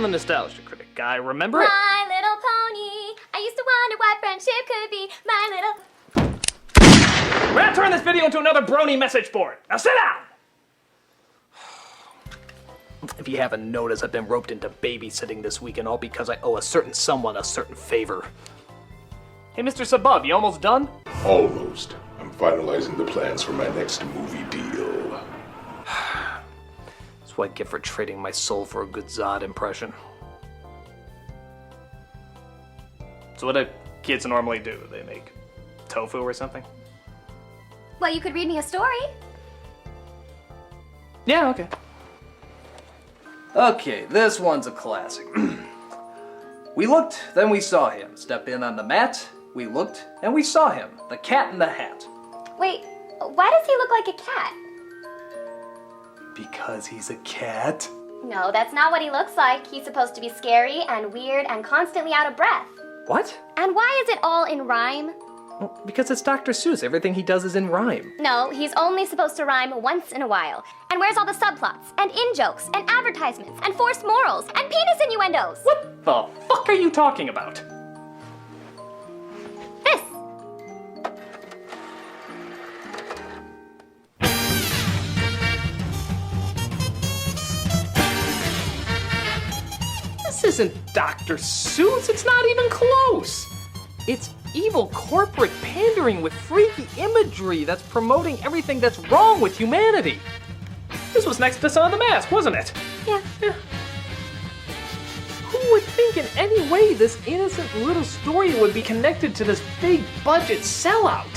I'm the Nostalgia Critic guy, remember? My Little Pony. I used to wonder what friendship could be. My little... We're gonna turn this video into another brony message board. Now sit down! If you haven't noticed, I've been roped into babysitting this weekend, all because I owe a certain someone a certain favor. Hey, Mr. Sabub, you almost done? Almost. I'm finalizing the plans for my next movie deal. That's what I get for trading my soul for a good Zod impression. So what do kids normally do? They make tofu or something? Well, you could read me a story. Yeah, okay. Okay, this one's a classic. We looked, then we saw him. Step in on the mat. We looked, and we saw him. The Cat in the Hat. Wait, why does he look like a cat? Because he's a cat? No, that's not what he looks like. He's supposed to be scary and weird and constantly out of breath. What? And why is it all in rhyme? Well, because it's Dr. Seuss. Everything he does is in rhyme. No, he's only supposed to rhyme once in a while. And where's all the subplots, and in-jokes, and advertisements, and forced morals, and penis innuendos? What the fuck are you talking about? This. This isn't Dr. Seuss. It's not even close. It's evil corporate pandering with freaky imagery that's promoting everything that's wrong with humanity. This was next to Son of the Mask, wasn't it? Yeah. Who would think in any way this innocent little story would be connected to this big budget sellout?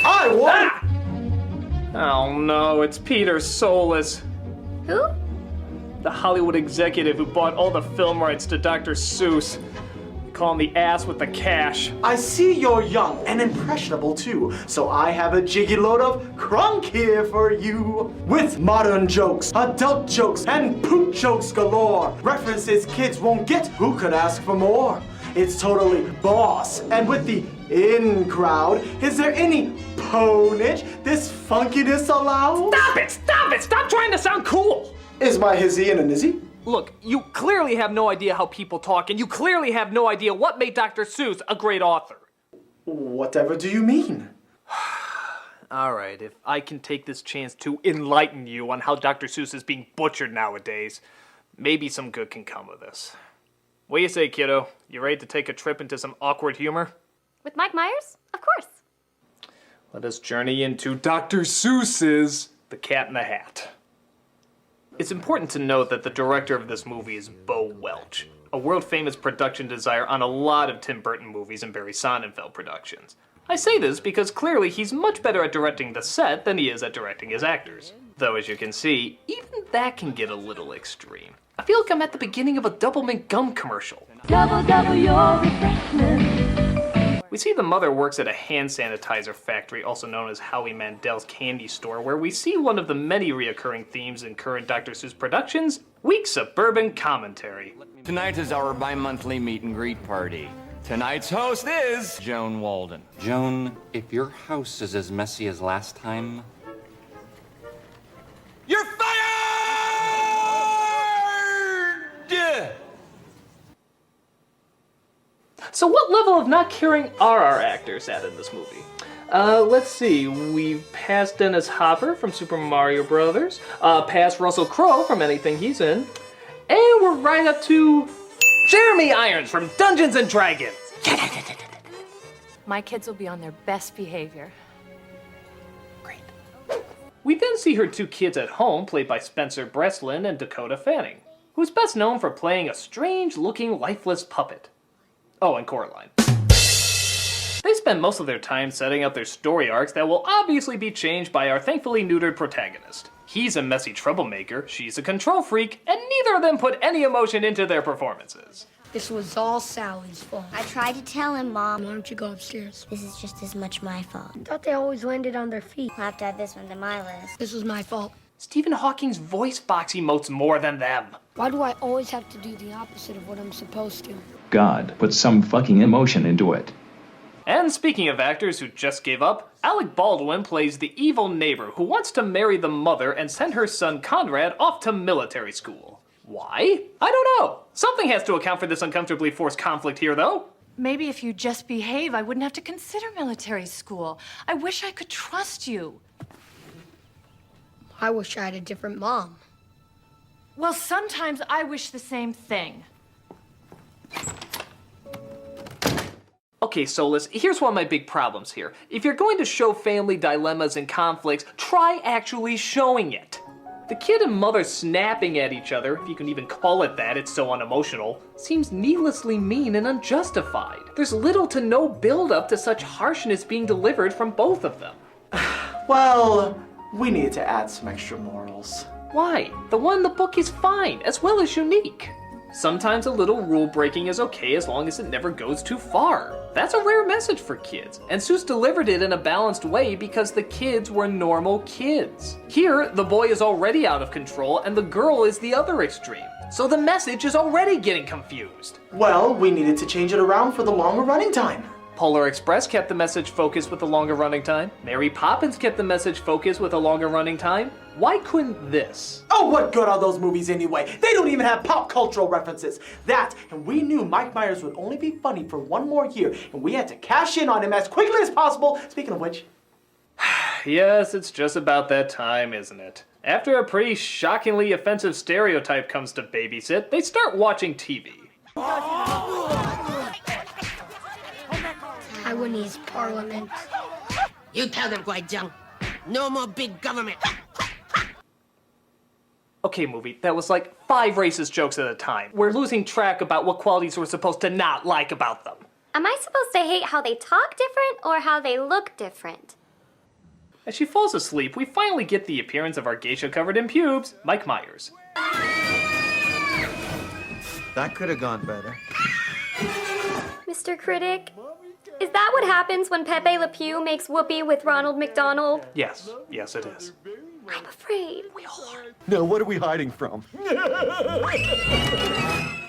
I won! Ah! Oh no, it's Peter Solis, Who? the Hollywood executive who bought all the film rights to Dr. Seuss. Call him the ass with the cash. I see you're young and impressionable too, so I have a jiggy load of crunk here for you. With modern jokes, adult jokes, and poop jokes galore. References kids won't get, who could ask for more? It's totally boss, and with the in crowd, is there any ponage this funkiness allows? Stop it! Stop it! Stop trying to sound cool! Is my hizzy and a nizzy? Look, you clearly have no idea how people talk, and you clearly have no idea what made Dr. Seuss a great author. Whatever do you mean? Alright, if I can take this chance to enlighten you on how Dr. Seuss is being butchered nowadays, maybe some good can come of this. What do you say, kiddo? You ready to take a trip into some awkward humor? With Mike Myers? Of course. Let us journey into Dr. Seuss's The Cat in the Hat. It's important to note that the director of this movie is Bo Welch, a world-famous production designer on a lot of Tim Burton movies and Barry Sonnenfeld productions. I say this because clearly he's much better at directing the set than he is at directing his actors. Though as you can see, even that can get a little extreme. I feel like I'm at the beginning of a Doublemint gum commercial. Double your refreshment. We see the mother works at a hand sanitizer factory, also known as Howie Mandel's candy store, where we see one of the many reoccurring themes in current Dr. Seuss productions, weak suburban commentary. Tonight is our bi-monthly meet and greet party. Tonight's host is Joan Walden. Joan, if your house is as messy as last time... You're fired! So what level of not caring are our actors at in this movie? Let's see, we've passed Dennis Hopper from Super Mario Brothers, past Russell Crowe from anything he's in, and we're right up to Jeremy Irons from Dungeons & Dragons. My kids will be on their best behavior. Great. We then see her two kids at home, played by Spencer Breslin and Dakota Fanning, who's best known for playing a strange-looking, lifeless puppet. Oh, and Coraline. They spend most of their time setting up their story arcs that will obviously be changed by our thankfully neutered protagonist. He's a messy troublemaker, she's a control freak, and neither of them put any emotion into their performances. This was all Sally's fault. I tried to tell him, Mom. Why don't you go upstairs? This is just as much my fault. I thought they always landed on their feet. I'll have to add this one to my list. This was my fault. Stephen Hawking's voice box emotes more than them. Why do I always have to do the opposite of what I'm supposed to? God, put some fucking emotion into it. And speaking of actors who just gave up, Alec Baldwin plays the evil neighbor who wants to marry the mother and send her son Conrad off to military school. Why? I don't know. Something has to account for this uncomfortably forced conflict here, though. Maybe if you just behave, I wouldn't have to consider military school. I wish I could trust you. I wish I had a different mom. Well, sometimes I wish the same thing. Okay, Solus, here's one of my big problems here. If you're going to show family dilemmas and conflicts, try actually showing it. The kid and mother snapping at each other, if you can even call it that, it's so unemotional, seems needlessly mean and unjustified. There's little to no build-up to such harshness being delivered from both of them. Well, we need to add some extra morals. Why? The one in the book is fine, as well as unique. Sometimes a little rule breaking is okay as long as it never goes too far. That's a rare message for kids, and Seuss delivered it in a balanced way because the kids were normal kids. Here, the boy is already out of control and the girl is the other extreme. So the message is already getting confused. Well, we needed to change it around for the longer running time. Polar Express kept the message focused with a longer running time. Mary Poppins kept the message focused with a longer running time. Why couldn't this? Oh, what good are those movies anyway? They don't even have pop cultural references. That, and we knew Mike Myers would only be funny for one more year, and we had to cash in on him as quickly as possible. Speaking of which... Yes, it's just about that time, isn't it? After a pretty shockingly offensive stereotype comes to babysit, they start watching TV. Taiwanese parliament. You tell them, Guai no more big government. Okay, movie, that was like 5 racist jokes at a time. We're losing track about what qualities we're supposed to not like about them. Am I supposed to hate how they talk different or how they look different? As she falls asleep, we finally get the appearance of our geisha covered in pubes, Mike Myers. That could have gone better. Mr. Critic, is that what happens when Pepe Le Pew makes whoopee with Ronald McDonald? Yes, yes it is. I'm afraid. We all are. No, what are we hiding from?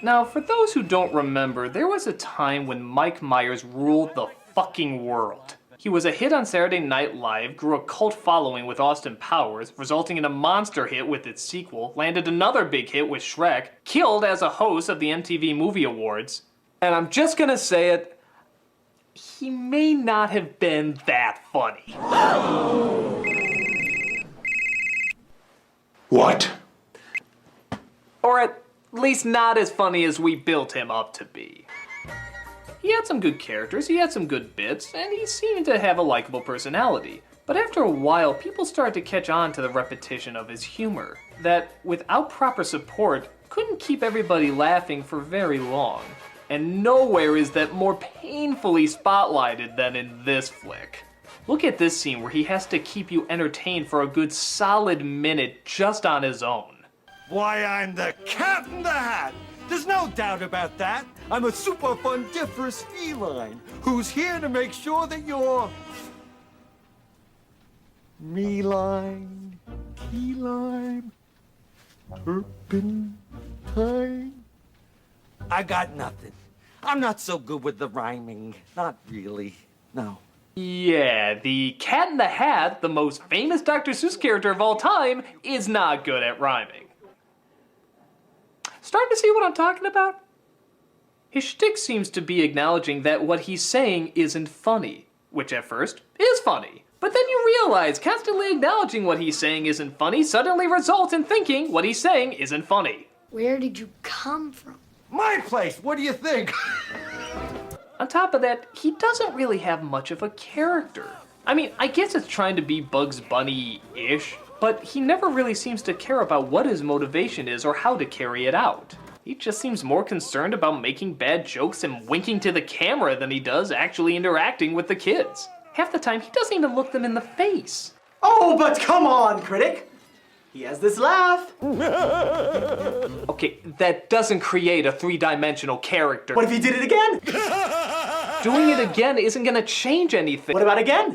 Now, for those who don't remember, there was a time when Mike Myers ruled the fucking world. He was a hit on Saturday Night Live, grew a cult following with Austin Powers, resulting in a monster hit with its sequel, landed another big hit with Shrek, killed as a host of the MTV Movie Awards, and I'm just gonna say it, he may not have been that funny. What? Or at least not as funny as we built him up to be. He had some good characters, he had some good bits, and he seemed to have a likable personality. But after a while, people started to catch on to the repetition of his humor, that without proper support, couldn't keep everybody laughing for very long. And nowhere is that more painfully spotlighted than in this flick. Look at this scene where he has to keep you entertained for a good solid minute just on his own. Why, I'm the Cat in the Hat! There's no doubt about that. I'm a super fundiferous feline who's here to make sure that you're... me-line, key-line, turpentine. I got nothing. I'm not so good with the rhyming. Not really. No. Yeah, the Cat in the Hat, the most famous Dr. Seuss character of all time, is not good at rhyming. Starting to see what I'm talking about? His shtick seems to be acknowledging that what he's saying isn't funny, which at first is funny. But then you realize constantly acknowledging what he's saying isn't funny suddenly results in thinking what he's saying isn't funny. Where did you come from? My place, what do you think? On top of that, he doesn't really have much of a character. I mean, I guess it's trying to be Bugs Bunny-ish, but he never really seems to care about what his motivation is or how to carry it out. He just seems more concerned about making bad jokes and winking to the camera than he does actually interacting with the kids. Half the time, he doesn't even look them in the face. Oh, but come on, Critic! He has this laugh. Okay, that doesn't create a 3-dimensional character. What if he did it again? Doing it again isn't gonna change anything. What about again?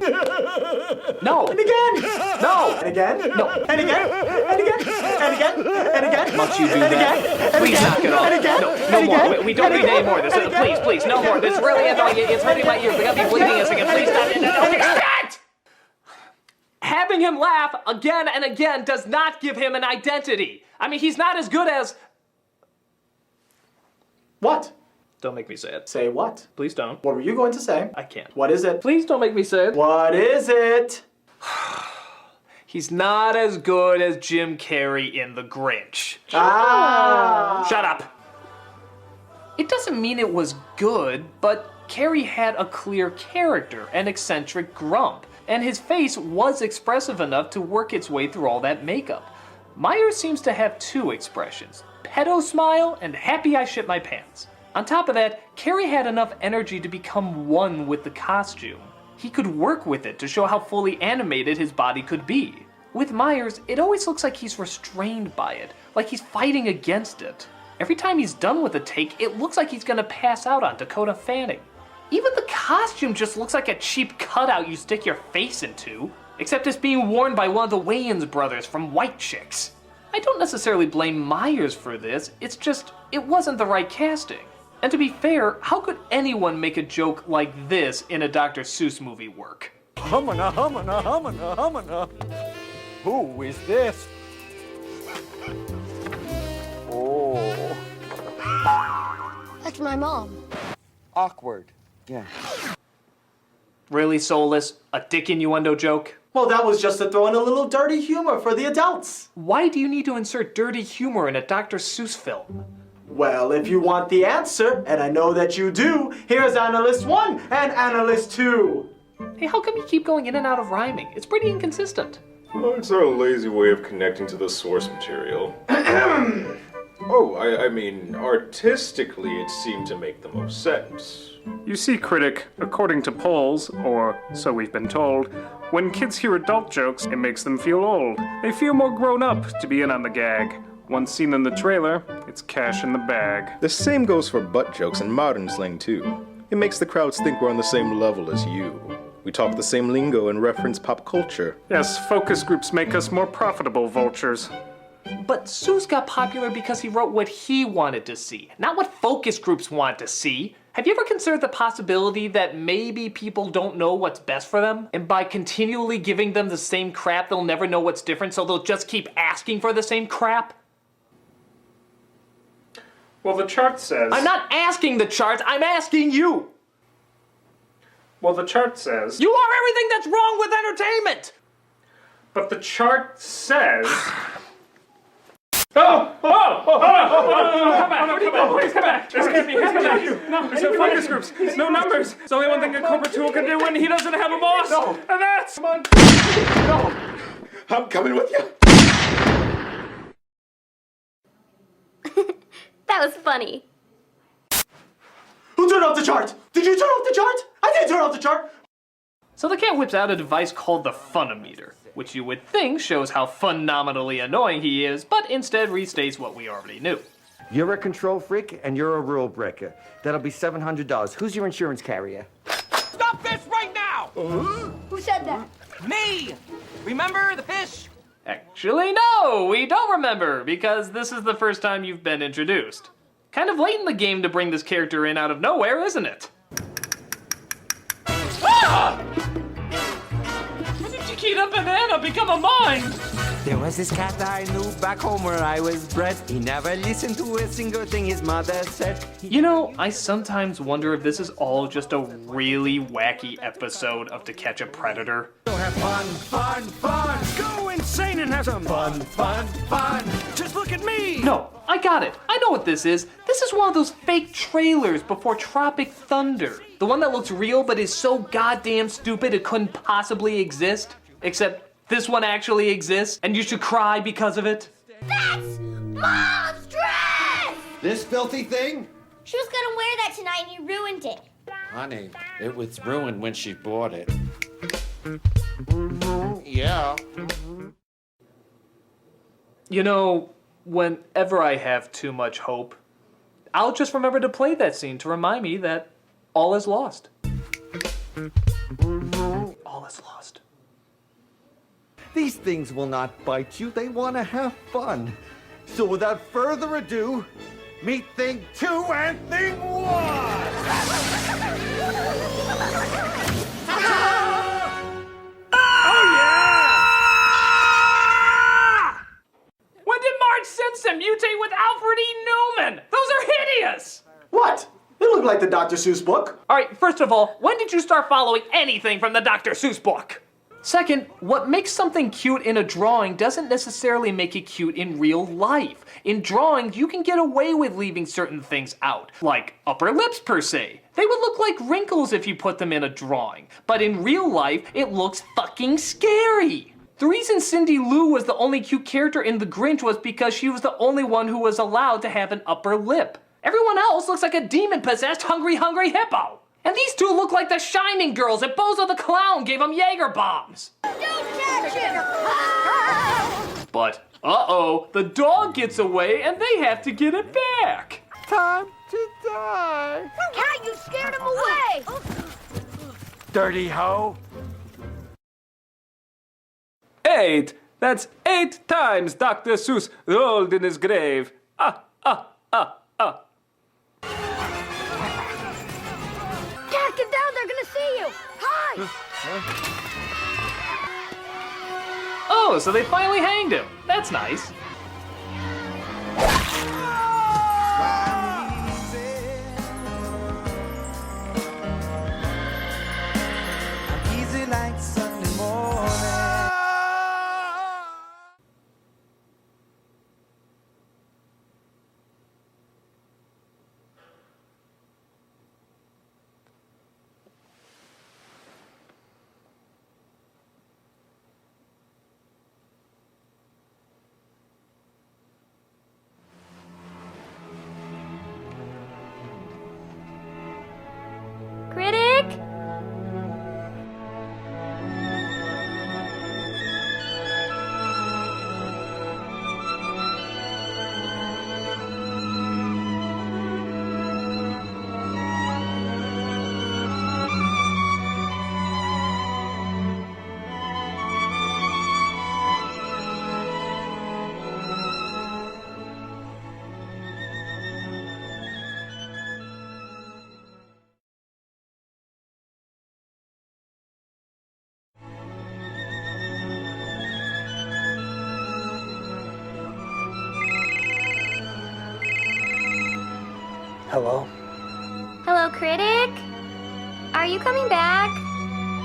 No. And again? No. And again? No. And again? And again? And again? And again? Must you do and that? Again? Please knock it off. And again? No more. We don't need any more of this. Please, no more. This is really annoying. It's hurting my ears. They're gonna be bleeding us again. Please stop. Stop! Having him laugh again and again does not give him an identity. I mean, he's not as good as What? Don't make me say it. Say what? Please don't. What were you going to say? I can't. What is it? Please don't make me say it. What is it? He's not as good as Jim Carrey in The Grinch. Ah! Shut up. It doesn't mean it was good, but Carrey had a clear character, an eccentric grump, and his face was expressive enough to work its way through all that makeup. Myers seems to have two expressions, pedo smile and happy I shit my pants. On top of that, Carrey had enough energy to become one with the costume. He could work with it to show how fully animated his body could be. With Myers, it always looks like he's restrained by it, like he's fighting against it. Every time he's done with a take, it looks like he's gonna pass out on Dakota Fanning. Even the costume just looks like a cheap cutout you stick your face into, except it's being worn by one of the Wayans brothers from White Chicks. I don't necessarily blame Myers for this, it's just, it wasn't the right casting. And to be fair, how could anyone make a joke like this in a Dr. Seuss movie work? Humana, humana, humana, humana. Who is this? Oh. That's my mom. Awkward. Yeah. Really, Soulless? A dick innuendo joke? Well, that was just to throw in a little dirty humor for the adults. Why do you need to insert dirty humor in a Dr. Seuss film? Well, if you want the answer, and I know that you do, here's Analyst 1 and Analyst 2. Hey, how come you keep going in and out of rhyming? It's pretty inconsistent. Well, it's our lazy way of connecting to the source material. I mean, artistically, it seemed to make the most sense. You see, Critic, according to polls, or so we've been told, when kids hear adult jokes, it makes them feel old. They feel more grown up to be in on the gag. Once seen in the trailer, it's cash in the bag. The same goes for butt jokes and modern slang too. It makes the crowds think we're on the same level as you. We talk the same lingo and reference pop culture. Yes, focus groups make us more profitable vultures. But Seuss got popular because he wrote what he wanted to see, not what focus groups want to see. Have you ever considered the possibility that maybe people don't know what's best for them? And by continually giving them the same crap, they'll never know what's different, so they'll just keep asking for the same crap? Well, the chart says... I'm not asking the charts, I'm asking you! Well, the chart says... You are everything that's wrong with entertainment! But the chart says... Come back! Please come back! This can't be happening! No, there's no focus groups, no numbers. There's only one thing a Cobra Tool can do when he doesn't have a boss! No. And that's... Come on! No! I'm coming with you! That was funny. Who turned off the chart? Did you turn off the chart? I didn't turn off the chart! So the cat whips out a device called the Funometer, which you would think shows how phenomenally annoying he is, but instead restates what we already knew. You're a control freak and you're a rule breaker. That'll be $700. Who's your insurance carrier? Stop this right now! Who said that? Me! Remember the fish? Actually, no, we don't remember, because this is the first time you've been introduced. Kind of late in the game to bring this character in out of nowhere, isn't it? Ah! How did Chiquita Banana become a mine? There was this cat I knew back home where I was bred. He never listened to a single thing his mother said. You know, I sometimes wonder if this is all just a really wacky episode of To Catch a Predator. Have fun, fun, fun! Go insane and have some fun, fun, fun! Just look at me! No, I got it. I know what this is. This is one of those fake trailers before Tropic Thunder. The one that looks real but is so goddamn stupid it couldn't possibly exist. Except this one actually exists, and you should cry because of it. That's monstrous! This filthy thing? She was gonna wear that tonight and you ruined it. Honey, it was ruined when she bought it. Yeah. You know, whenever I have too much hope, I'll just remember to play that scene to remind me that all is lost. All is lost. These things will not bite you. They want to have fun. So without further ado, meet Thing 2 and Thing 1! When did Marge Simpson mutate with Alfred E. Newman? Those are hideous! What? It looked like the Dr. Seuss book. All right, first of all, when did you start following anything from the Dr. Seuss book? Second, what makes something cute in a drawing doesn't necessarily make it cute in real life. In drawings, you can get away with leaving certain things out, like upper lips per se. They would look like wrinkles if you put them in a drawing, but in real life, it looks fucking scary. The reason Cindy Lou was the only cute character in The Grinch was because she was the only one who was allowed to have an upper lip. Everyone else looks like a demon-possessed hungry hippo. And these two look like the Shining Girls that Bozo the Clown gave them Jaeger bombs. Don't touch him! But, uh-oh, the dog gets away and they have to get it back. Time to die. Cat, you scared him away! Dirty hoe. 8. That's 8 times Dr. Seuss rolled in his grave. Cat, get down, they're gonna see you! Hi! Oh, so they finally hanged him. That's nice. Critic? Hello? Hello, Critic? Are you coming back?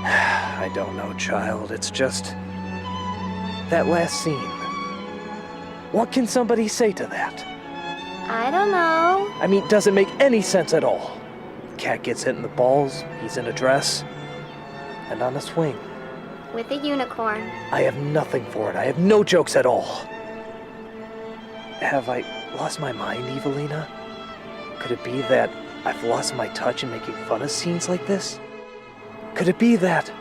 I don't know, child. It's just that last scene. What can somebody say to that? I don't know. I mean, does it make any sense at all? Cat gets hit in the balls, he's in a dress, and on a swing. With a unicorn. I have nothing for it. I have no jokes at all. Have I lost my mind, Evelina? Could it be that I've lost my touch in making fun of scenes like this? Could it be that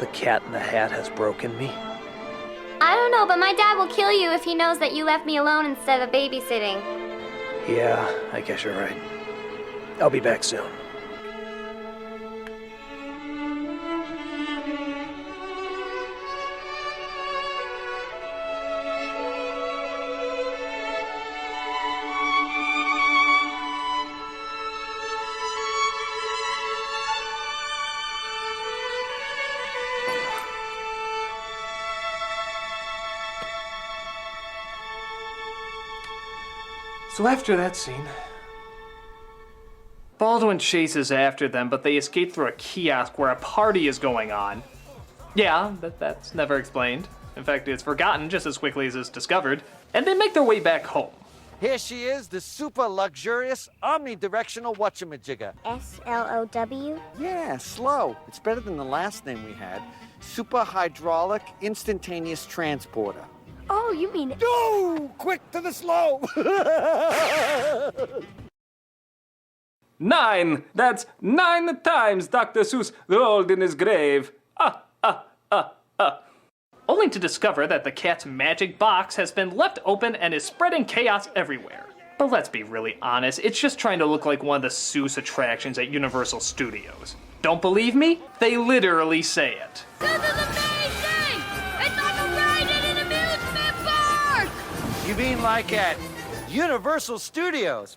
the Cat in the Hat has broken me? I don't know, but my dad will kill you if he knows that you left me alone instead of babysitting. Yeah, I guess you're right. I'll be back soon. So after that scene, Baldwin chases after them, but they escape through a kiosk where a party is going on. Yeah, that's never explained. In fact, it's forgotten just as quickly as it's discovered, and they make their way back home. Here she is, the super luxurious omnidirectional whatchamajigger. S-L-O-W? Yeah, slow. It's better than the last name we had. Super hydraulic instantaneous transporter. Oh, you mean... No! Quick to the slow! 9. That's 9 times Dr. Seuss rolled in his grave. Only to discover that the cat's magic box has been left open and is spreading chaos everywhere. But let's be really honest, it's just trying to look like one of the Seuss attractions at Universal Studios. Don't believe me? They literally say it. This is amazing! It's like a ride in an amusement park! You mean like at Universal Studios?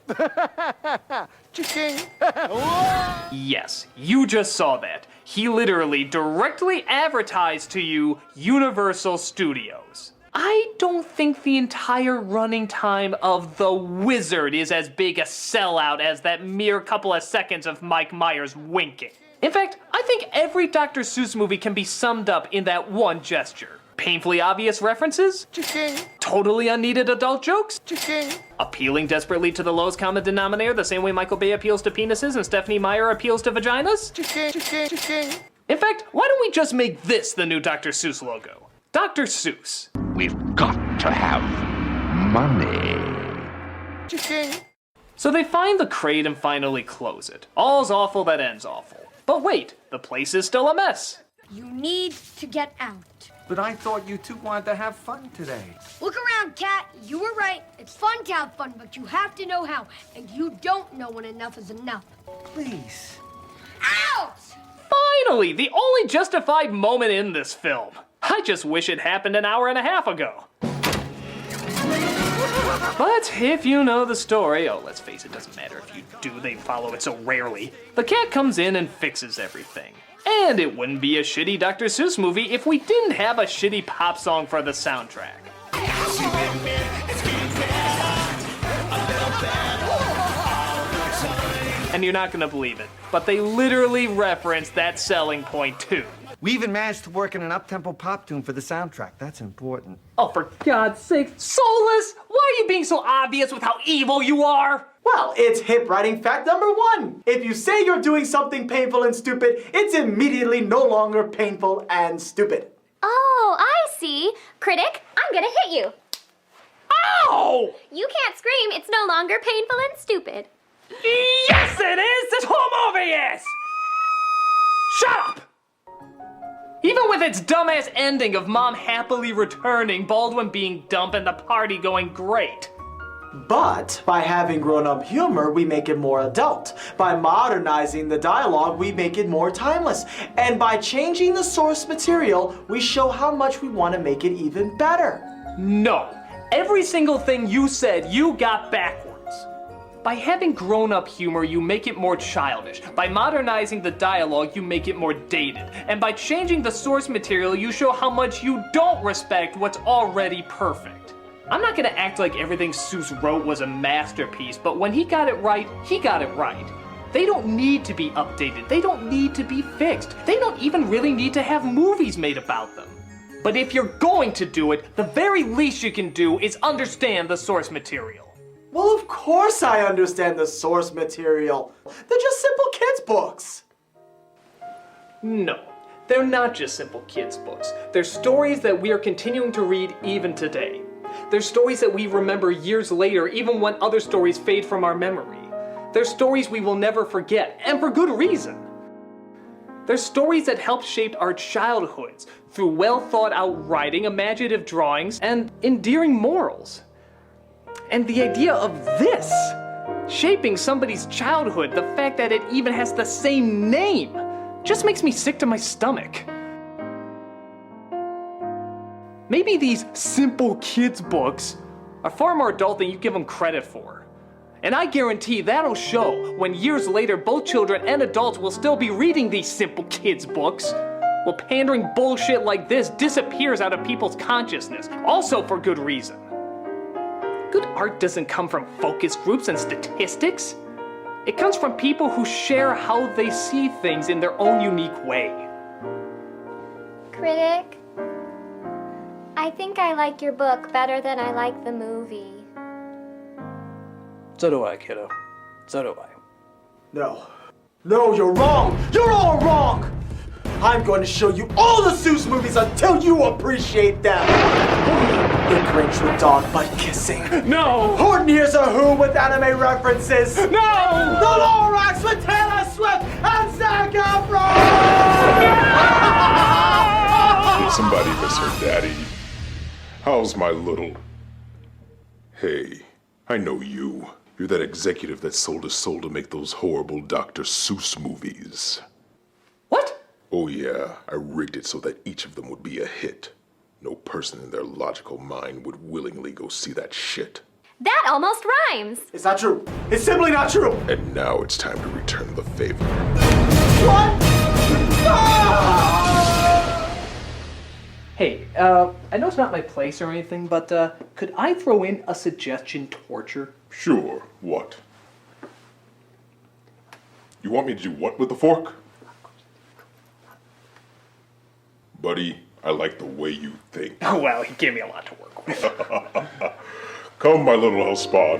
Cha-ching! Yes, you just saw that. He literally directly advertised to you Universal Studios. I don't think the entire running time of The Wizard is as big a sellout as that mere couple of seconds of Mike Myers winking. In fact, I think every Dr. Seuss movie can be summed up in that one gesture. Painfully obvious references? Totally unneeded adult jokes? Appealing desperately to the lowest common denominator the same way Michael Bay appeals to penises and Stephanie Meyer appeals to vaginas? In fact, why don't we just make this the new Dr. Seuss logo? Dr. Seuss. We've got to have money. So they find the crate and finally close it. All's awful that ends awful. But wait, the place is still a mess. You need to get out. But I thought you two wanted to have fun today. Look around, Cat. You were right. It's fun to have fun, but you have to know how. And you don't know when enough is enough. Please. Out! Finally, the only justified moment in this film. I just wish it happened an hour and a half ago. But if you know the story, oh, let's face it, doesn't matter if you do, they follow it so rarely. The cat comes in and fixes everything. And it wouldn't be a shitty Dr. Seuss movie if we didn't have a shitty pop song for the soundtrack. And you're not gonna believe it, but they literally reference that selling point too. We even managed to work in an up-tempo pop tune for the soundtrack. That's important. Oh, for God's sake. Soulless! Why are you being so obvious with how evil you are? Well, it's hip writing fact number 1. If you say you're doing something painful and stupid, it's immediately no longer painful and stupid. Oh, I see. Critic, I'm gonna hit you. Ow! You can't scream. It's no longer painful and stupid. Yes, it is! This whole movie is! Shut up! Even with its dumbass ending of Mom happily returning, Baldwin being dumb, and the party going great. But by having grown-up humor, we make it more adult. By modernizing the dialogue, we make it more timeless. And by changing the source material, we show how much we want to make it even better. No. Every single thing you said, you got backwards. By having grown-up humor, you make it more childish. By modernizing the dialogue, you make it more dated. And by changing the source material, you show how much you don't respect what's already perfect. I'm not gonna act like everything Seuss wrote was a masterpiece, but when he got it right, he got it right. They don't need to be updated. They don't need to be fixed. They don't even really need to have movies made about them. But if you're going to do it, the very least you can do is understand the source material. Well, of course I understand the source material. They're just simple kids' books. No, they're not just simple kids' books. They're stories that we are continuing to read even today. They're stories that we remember years later, even when other stories fade from our memory. They're stories we will never forget, and for good reason. They're stories that help shape our childhoods through well-thought-out writing, imaginative drawings, and endearing morals. And the idea of this, shaping somebody's childhood, the fact that it even has the same name, just makes me sick to my stomach. Maybe these simple kids' books are far more adult than you give them credit for. And I guarantee that'll show when years later both children and adults will still be reading these simple kids' books, while pandering bullshit like this disappears out of people's consciousness, also for good reason. Good art doesn't come from focus groups and statistics. It comes from people who share how they see things in their own unique way. Critic, I think I like your book better than I like the movie. So do I, kiddo. So do I. No. No, you're wrong! You're all wrong! I'm going to show you all the Seuss movies until you appreciate them! The Grinch with dog butt kissing. No! Horton Hears a Who with anime references. No! The Lorax with Taylor Swift and Zac Efron! Did somebody miss her daddy? How's my little... Hey, I know you. You're that executive that sold his soul to make those horrible Dr. Seuss movies. What? Oh yeah, I rigged it so that each of them would be a hit. No person in their logical mind would willingly go see that shit. That almost rhymes. It's not true. It's simply not true. And now it's time to return the favor. What? Ah! Hey, I know it's not my place or anything, but could I throw in a suggestion torture? Sure, what? You want me to do what with the fork? Buddy, I like the way you think. Oh, well, he gave me a lot to work with. Come, my little house spawn.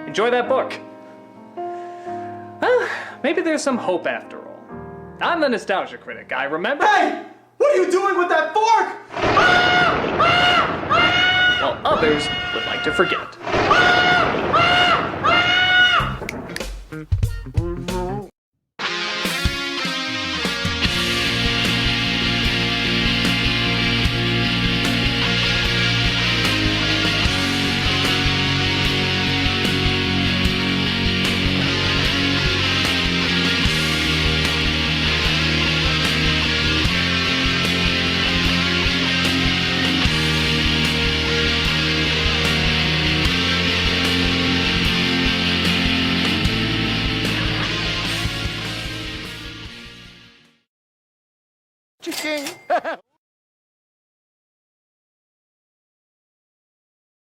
Enjoy that book. Well, maybe there's some hope after all. I'm the nostalgia critic, I remember. Hey! What are you doing with that fork? While others would like to forget. Chicken.